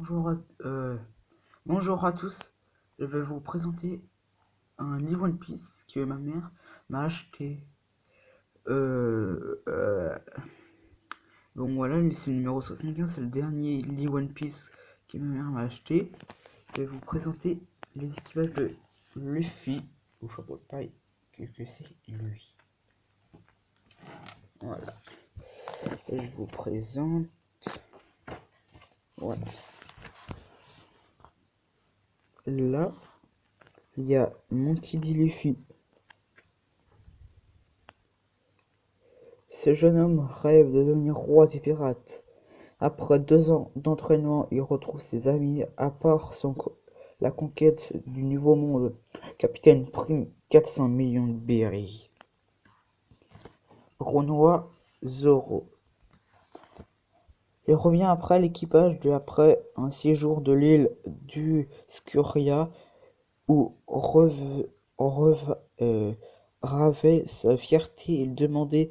Bonjour à, bonjour à tous, je vais vous présenter un livre One Piece que ma mère m'a acheté. Bon voilà, c'est le numéro 75, c'est le dernier livre One Piece que ma mère m'a acheté. Je vais vous présenter les équipages de Luffy, au chapeau de paille, que c'est lui. Voilà, et je vous présente, voilà. Là, il y a Monkey D. Luffy. Ce jeune homme rêve de devenir roi des pirates. Après 2 ans d'entraînement, il retrouve ses amis, à part la conquête du Nouveau Monde. Capitaine Prime 400 millions de berries. Renoir Zoro. Il revient après l'équipage après un séjour de l'île du Scuria où ravait sa fierté. Il demandait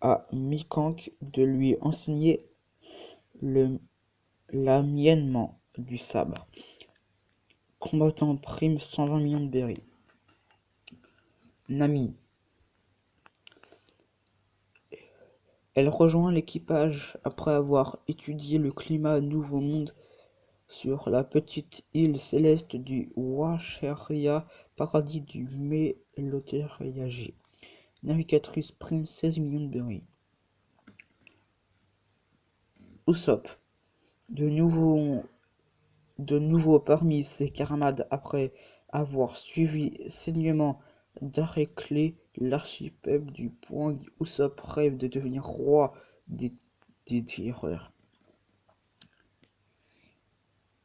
à Mikank de lui enseigner l'amiennement du sabre. Combattant Prime 120 millions de berries. Nami. Elle rejoint l'équipage après avoir étudié le climat Nouveau Monde sur la petite île céleste du Wacheria, paradis du Mélotériagé. Navigatrice Prime 16 millions de berries. Usopp. De nouveau parmi ses camarades après avoir suivi saignement d'Araclée, l'archipel du point Usopp rêve de devenir roi des tireurs.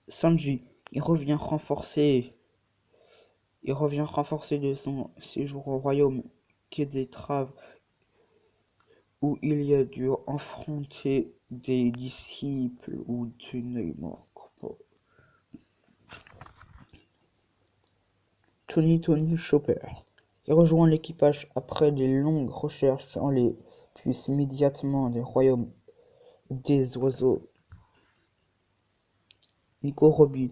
Sanji, il revient renforcé de son séjour au royaume Kédetrave où il a dû affronter des disciples ou d'une mort. Tony Chopper. Il rejoint l'équipage après de longues recherches en les puces immédiatement des royaumes des oiseaux. Nico Robin.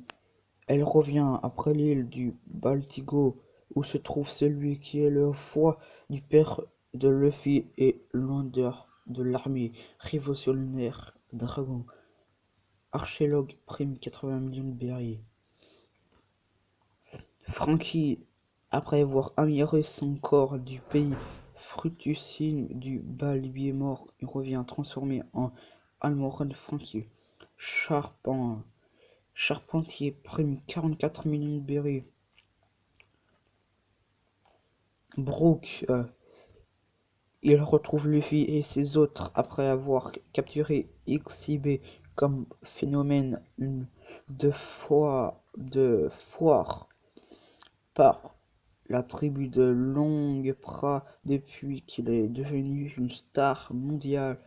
Elle revient après l'île du Baltigo où se trouve celui qui est le foie du père de Luffy et l'ondeur de l'armée révolutionnaire Dragon. Archéologue Prime 80 millions de berries. Franky, après avoir amélioré son corps du pays fructicine du bas lui est mort, il revient transformé en Almoran Franky. Charpentier Prime 44 millions de berries. Brook, il retrouve Luffy et ses autres après avoir capturé XIB comme phénomène de foire par la tribu de Longue Pra depuis qu'il est devenu une star mondiale.